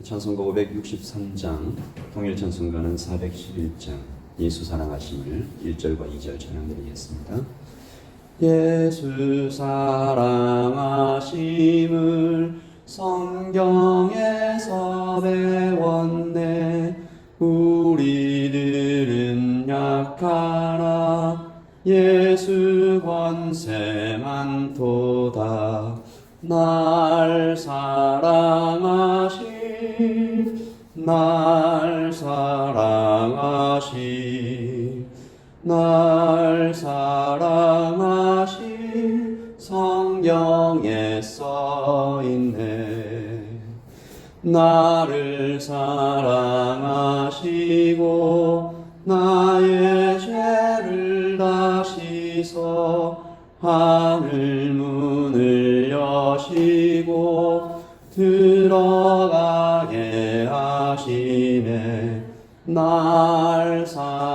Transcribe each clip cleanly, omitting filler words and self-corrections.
찬송가 563장, 통일찬송가는 411장, 예수 사랑하심을 1절과 2절 찬양드리겠습니다. 예수 사랑하심을 성경에서 배웠네. 우리들은 약하나 예수 권세 많도다. 날 사랑하신 성경에 써있네. 나를 사랑하시고 나의 죄를 다시서 하늘 문을 여시고 들어가게 하시네. 날 사랑하신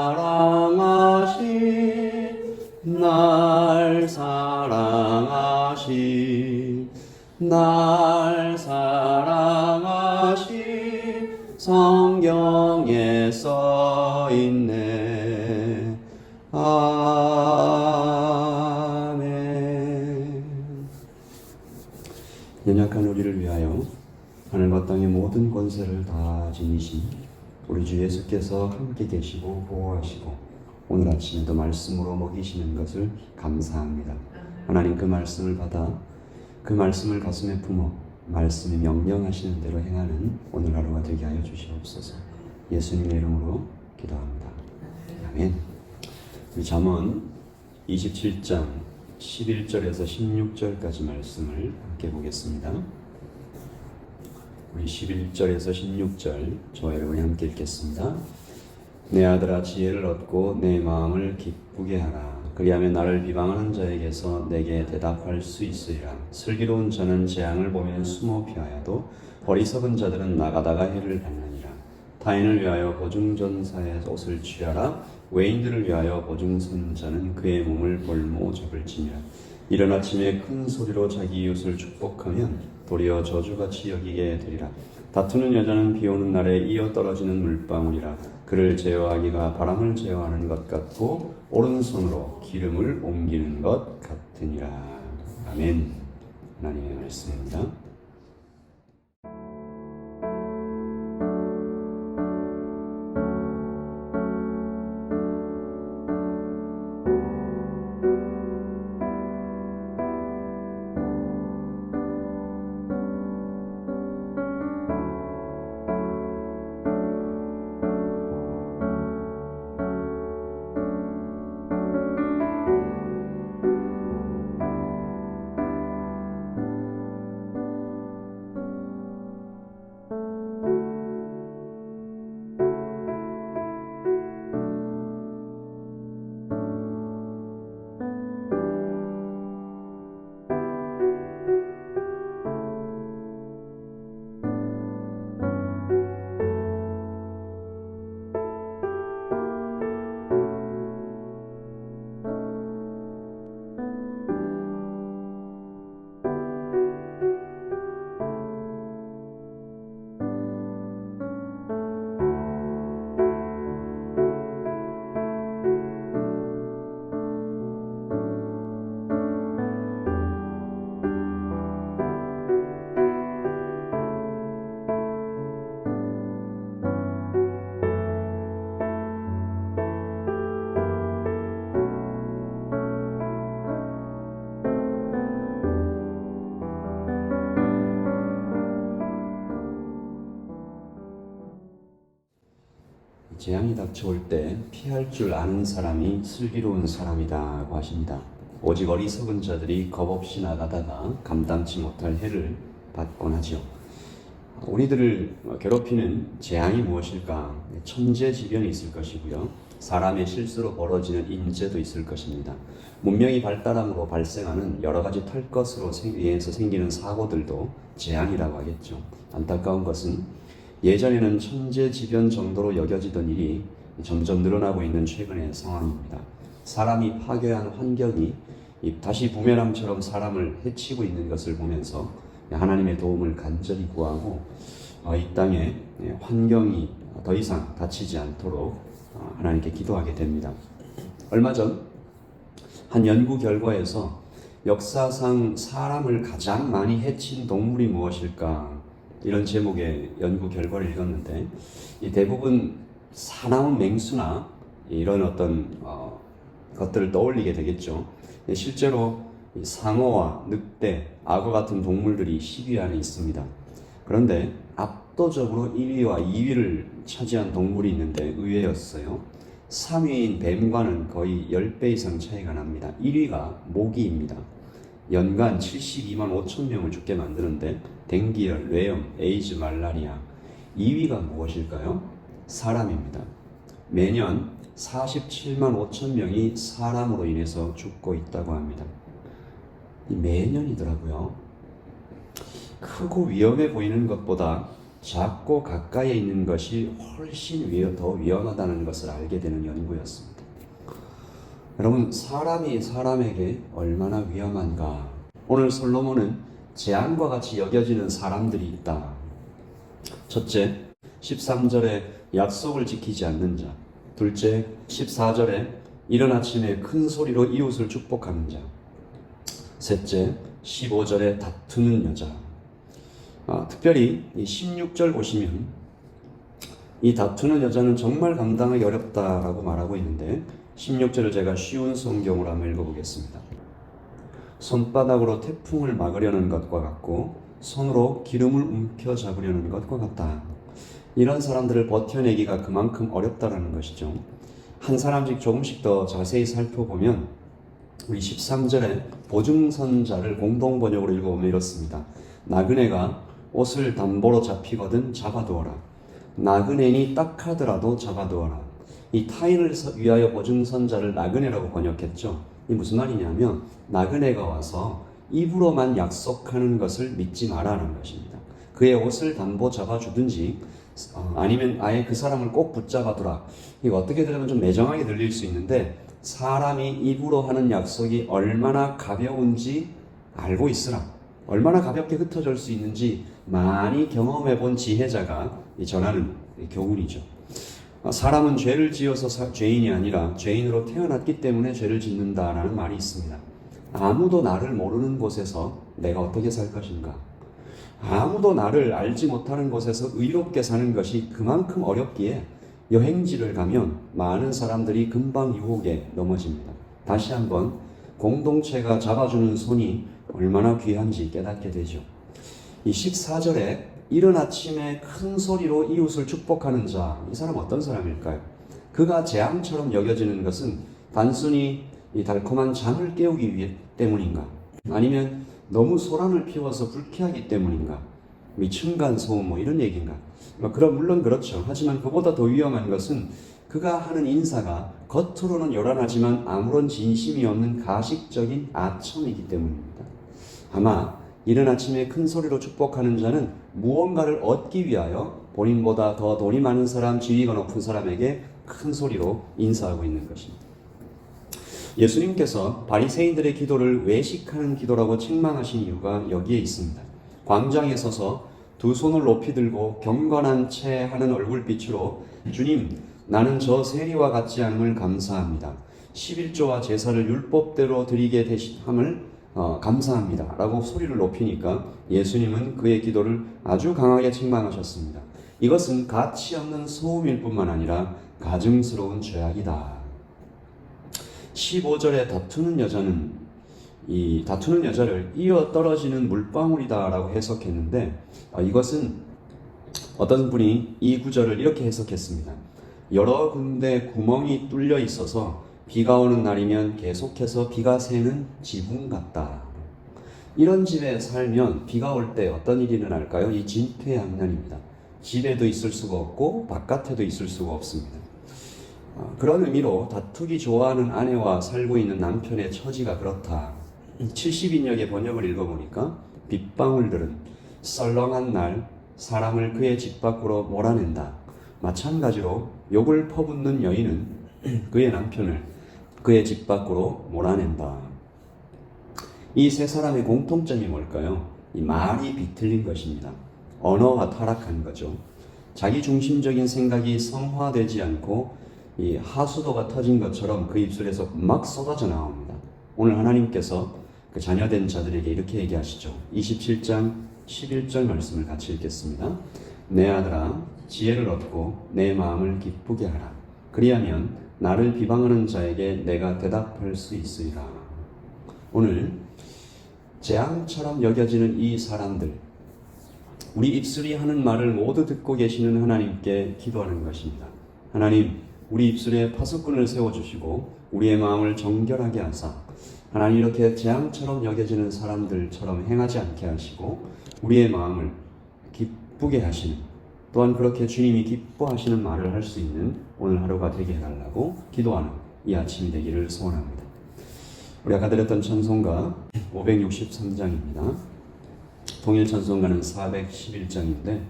성경에 써있네. 아멘. 연약한 우리를 위하여 하늘과 땅의 모든 권세를 다 지니신 우리 주 예수께서 함께 계시고 보호하시고 오늘 아침에도 말씀으로 먹이시는 것을 감사합니다. 하나님, 그 말씀을 받아 그 말씀을 가슴에 품어 말씀이 명령하시는 대로 행하는 오늘 하루가 되게 하여 주시옵소서. 예수님의 이름으로 기도합니다. 아멘. 우리 잠언 27장 11절에서 16절까지 말씀을 함께 보겠습니다. 우리 11절에서 16절 저와 여러분이 함께 읽겠습니다. 내 아들아, 지혜를 얻고 내 마음을 기쁘게 하라. 그리하면 나를 비방하는 자에게서 내게 대답할 수 있으리라. 슬기로운 자는 재앙을 보면 숨어 피하여도 어리석은 자들은 나가다가 해를 받느니라. 타인을 위하여 보증전사의 옷을 취하라. 외인들을 위하여 보증선 자는 그의 몸을 볼모 잡을지니라. 이른 아침에 큰 소리로 자기 이웃을 축복하면 도리어 저주같이 여기게 되리라. 다투는 여자는 비오는 날에 이어 떨어지는 물방울이라. 그를 제어하기가 바람을 제어하는 것 같고 오른손으로 기름을 옮기는 것 같으니라. 아멘. 하나님의 말씀입니다. 재앙이 닥쳐올 때 피할 줄 아는 사람이 슬기로운 사람이라고 하십니다. 오직 어리석은 자들이 겁없이 나가다가 감당치 못할 해를 받곤 하죠. 우리들을 괴롭히는 재앙이 무엇일까? 천재지변이 있을 것이고요. 사람의 실수로 벌어지는 인재도 있을 것입니다. 문명이 발달함으로 발생하는 여러 가지 탈 것으로 인해서 생기는 사고들도 재앙이라고 하겠죠. 안타까운 것은 예전에는 천재지변 정도로 여겨지던 일이 점점 늘어나고 있는 최근의 상황입니다. 사람이 파괴한 환경이 다시 부메랑처럼 사람을 해치고 있는 것을 보면서 하나님의 도움을 간절히 구하고 이 땅에 환경이 더 이상 닫히지 않도록 하나님께 기도하게 됩니다. 얼마 전 한 연구 결과에서 역사상 사람을 가장 많이 해친 동물이 무엇일까? 이런 제목의 연구 결과를 읽었는데, 이 대부분 사나운 맹수나 이런 어떤 것들을 떠올리게 되겠죠. 실제로 상어와 늑대, 악어 같은 동물들이 10위 안에 있습니다. 그런데 압도적으로 1위와 2위를 차지한 동물이 있는데 의외였어요. 3위인 뱀과는 거의 10배 이상 차이가 납니다. 1위가 모기입니다. 연간 72만 5천 명을 죽게 만드는데 댕기열, 뇌염, 에이즈, 말라리아. 2위가 무엇일까요? 사람입니다. 매년 47만 5천 명이 사람으로 인해서 죽고 있다고 합니다. 매년이더라고요. 크고 위험해 보이는 것보다 작고 가까이에 있는 것이 훨씬 더 위험하다는 것을 알게 되는 연구였습니다. 여러분, 사람이 사람에게 얼마나 위험한가? 오늘 솔로몬은 재앙과 같이 여겨지는 사람들이 있다. 첫째, 13절에 약속을 지키지 않는 자. 둘째, 14절에 이른 아침에 큰 소리로 이웃을 축복하는 자. 셋째, 15절에 다투는 여자. 특별히 이 16절 보시면 이 다투는 여자는 정말 감당하기 어렵다라고 말하고 있는데, 16절을 제가 쉬운 성경으로 한번 읽어보겠습니다. 손바닥으로 태풍을 막으려는 것과 같고 손으로 기름을 움켜잡으려는 것과 같다. 이런 사람들을 버텨내기가 그만큼 어렵다라는 것이죠. 한 사람씩 조금씩 더 자세히 살펴보면 우리 13절에 보증선자를 공동 번역으로 읽어보면 이렇습니다. 나그네가 옷을 담보로 잡히거든 잡아두어라. 나그네니 딱하더라도 잡아두어라. 이 타인을 위하여 보증선자를 나그네라고 번역했죠. 이 무슨 말이냐면 나그네가 와서 입으로만 약속하는 것을 믿지 마라는 것입니다. 그의 옷을 담보 잡아주든지 아니면 아예 그 사람을 꼭 붙잡아두라. 이거 어떻게 들으면 좀 매정하게 들릴 수 있는데, 사람이 입으로 하는 약속이 얼마나 가벼운지 알고 있으라. 얼마나 가볍게 흩어질 수 있는지 많이 경험해 본 지혜자가 전하는 교훈이죠. 사람은 죄를 지어서 죄인이 아니라 죄인으로 태어났기 때문에 죄를 짓는다라는 말이 있습니다. 아무도 나를 모르는 곳에서 내가 어떻게 살 것인가? 아무도 나를 알지 못하는 곳에서 의롭게 사는 것이 그만큼 어렵기에 여행지를 가면 많은 사람들이 금방 유혹에 넘어집니다. 다시 한번 공동체가 잡아주는 손이 얼마나 귀한지 깨닫게 되죠. 이 14절에 이른 아침에 큰 소리로 이웃을 축복하는 자, 이 사람 어떤 사람일까요? 그가 재앙처럼 여겨지는 것은 단순히 이 달콤한 잠을 깨우기 위해 때문인가? 아니면 너무 소란을 피워서 불쾌하기 때문인가? 층간소음 이런 얘기인가? 물론 그렇죠. 하지만 그보다 더 위험한 것은 그가 하는 인사가 겉으로는 요란하지만 아무런 진심이 없는 가식적인 아첨이기 때문입니다. 아마 이른 아침에 큰 소리로 축복하는 자는 무언가를 얻기 위하여 본인보다 더 돈이 많은 사람, 지위가 높은 사람에게 큰 소리로 인사하고 있는 것입니다. 예수님께서 바리새인들의 기도를 외식하는 기도라고 책망하신 이유가 여기에 있습니다. 광장에 서서 두 손을 높이 들고 경건한 채 하는 얼굴빛으로 주님, 나는 저 세리와 같지 않음을 감사합니다. 11조와 제사를 율법대로 드리게 되심을 감사합니다 라고 소리를 높이니까 예수님은 그의 기도를 아주 강하게 책망하셨습니다. 이것은 가치 없는 소음일 뿐만 아니라 가증스러운 죄악이다. 15절에 다투는 여자는 이 다투는 여자를 이어 떨어지는 물방울이다 라고 해석했는데, 이것은 어떤 분이 이 구절을 이렇게 해석했습니다. 여러 군데 구멍이 뚫려 있어서 비가 오는 날이면 계속해서 비가 새는 지붕 같다. 이런 집에 살면 비가 올 때 어떤 일이 일어날까요? 이 진퇴양난입니다. 집에도 있을 수가 없고 바깥에도 있을 수가 없습니다. 그런 의미로 다투기 좋아하는 아내와 살고 있는 남편의 처지가 그렇다. 70인역의 번역을 읽어보니까 빗방울들은 썰렁한 날 사람을 그의 집 밖으로 몰아낸다. 마찬가지로 욕을 퍼붓는 여인은 그의 남편을 그의 집 밖으로 몰아낸다. 이 세 사람의 공통점이 뭘까요? 이 말이 비틀린 것입니다. 언어가 타락한 거죠. 자기 중심적인 생각이 성화되지 않고 이 하수도가 터진 것처럼 그 입술에서 막 쏟아져 나옵니다. 오늘 하나님께서 그 자녀된 자들에게 이렇게 얘기하시죠. 27장 11절 말씀을 같이 읽겠습니다. 내 아들아 지혜를 얻고 내 마음을 기쁘게 하라. 그리하면 나를 비방하는 자에게 내가 대답할 수 있으리라. 오늘 재앙처럼 여겨지는 이 사람들, 우리 입술이 하는 말을 모두 듣고 계시는 하나님께 기도하는 것입니다. 하나님, 우리 입술에 파수꾼을 세워주시고 우리의 마음을 정결하게 하사 하나님 이렇게 재앙처럼 여겨지는 사람들처럼 행하지 않게 하시고 우리의 마음을 기쁘게 하시는, 또한 그렇게 주님이 기뻐하시는 말을 할 수 있는 오늘 하루가 되게 해달라고 기도하는 이 아침이 되기를 소원합니다. 우리 아까 드렸던 찬송가 563장입니다. 동일 찬송가는 411장인데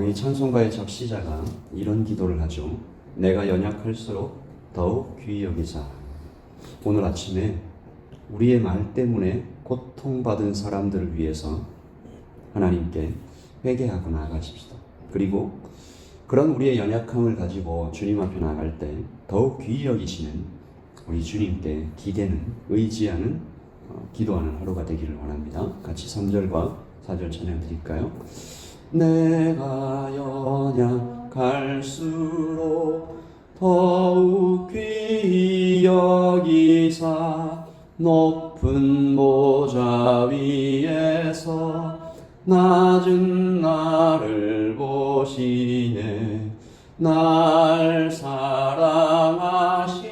이 찬송가의 작시자가 이런 기도를 하죠. 내가 연약할수록 더욱 귀히 여기자. 오늘 아침에 우리의 말 때문에 고통받은 사람들을 위해서 하나님께 회개하고 나아가십시다. 그리고 그런 우리의 연약함을 가지고 주님 앞에 나갈 때 더욱 귀히 여기시는 우리 주님께 기대는, 의지하는, 기도하는 하루가 되기를 원합니다. 같이 3절과 4절 찬양 드릴까요? 내가 연약할수록 더욱 귀히 여기사 높은 보좌 위에서 낮은 나를 보시네. 날 사랑하시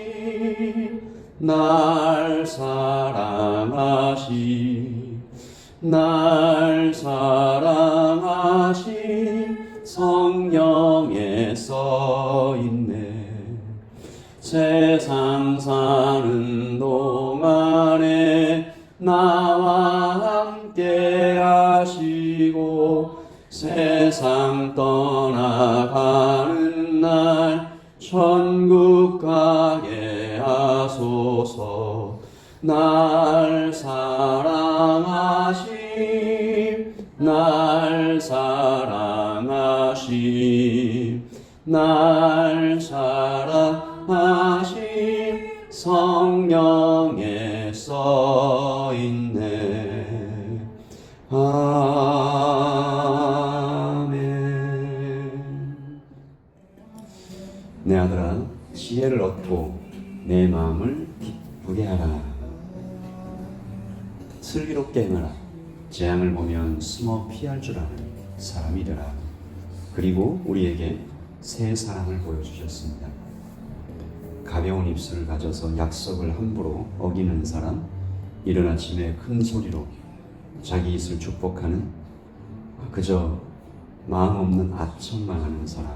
날 사랑하시 성경에 써있네. 세상 사는 동안에 나와 함께 하시고 세상 떠나가는 날 천국 가게 하소서. 날 사랑하시 성령에 써있네. 아멘. 내 아들아 지혜를 얻고 내 마음을 기쁘게 하라. 슬기롭게 행하라. 재앙을 보면 숨어 피할 줄 아는 사람이 되라. 그리고 우리에게 새 사랑을 보여주셨습니다. 가벼운 입술을 가져서 약속을 함부로 어기는 사람, 이른 아침에 큰 소리로 자기 입을 축복하는, 그저 마음 없는 아첨만 하는 사람,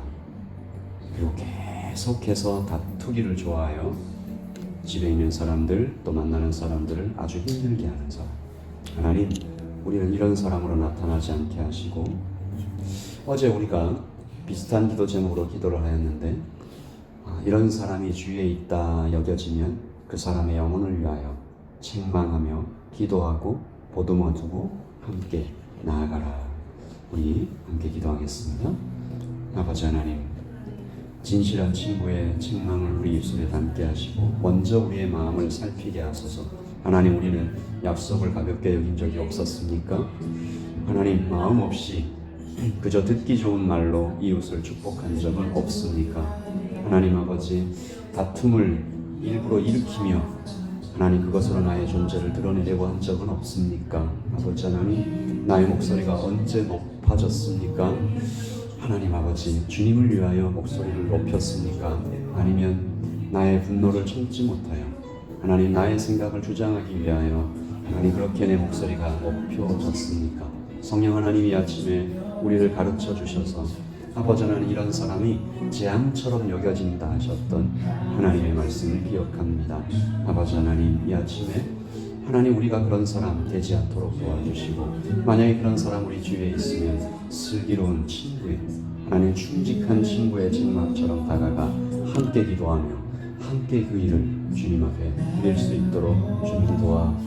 그리고 계속해서 다투기를 좋아하여 집에 있는 사람들, 또 만나는 사람들을 아주 힘들게 하는 사람. 하나님, 우리는 이런 사람으로 나타나지 않게 하시고, 어제 우리가 비슷한 기도 제목으로 기도를 하였는데, 이런 사람이 주위에 있다 여겨지면 그 사람의 영혼을 위하여 책망하며 기도하고 보듬어 두고 함께 나아가라. 우리 함께 기도하겠습니다. 아버지 하나님, 진실한 친구의 책망을 우리 입술에 담게 하시고 먼저 우리의 마음을 살피게 하소서. 하나님, 우리는 약속을 가볍게 여긴 적이 없었습니까? 하나님, 마음 없이 그저 듣기 좋은 말로 이웃을 축복한 적은 없습니까? 하나님 아버지, 다툼을 일부러 일으키며 하나님 그것으로 나의 존재를 드러내려고 한 적은 없습니까? 아버지 하나님, 나의 목소리가 언제 높아졌습니까? 하나님 아버지, 주님을 위하여 목소리를 높였습니까? 아니면 나의 분노를 참지 못하여 하나님 나의 생각을 주장하기 위하여 하나님 그렇게 내 목소리가 높여졌습니까? 성령 하나님, 이 아침에 우리를 가르쳐 주셔서 아버지 하나님, 이런 사람이 재앙처럼 여겨진다 하셨던 하나님의 말씀을 기억합니다. 아버지 하나님, 이 아침에 하나님 우리가 그런 사람 되지 않도록 도와주시고, 만약에 그런 사람 우리 주위에 있으면 슬기로운 친구의, 하나님 충직한 친구의 책망처럼 다가가 함께 기도하며 함께 그 일을 주님 앞에 드릴 수 있도록 주님 도와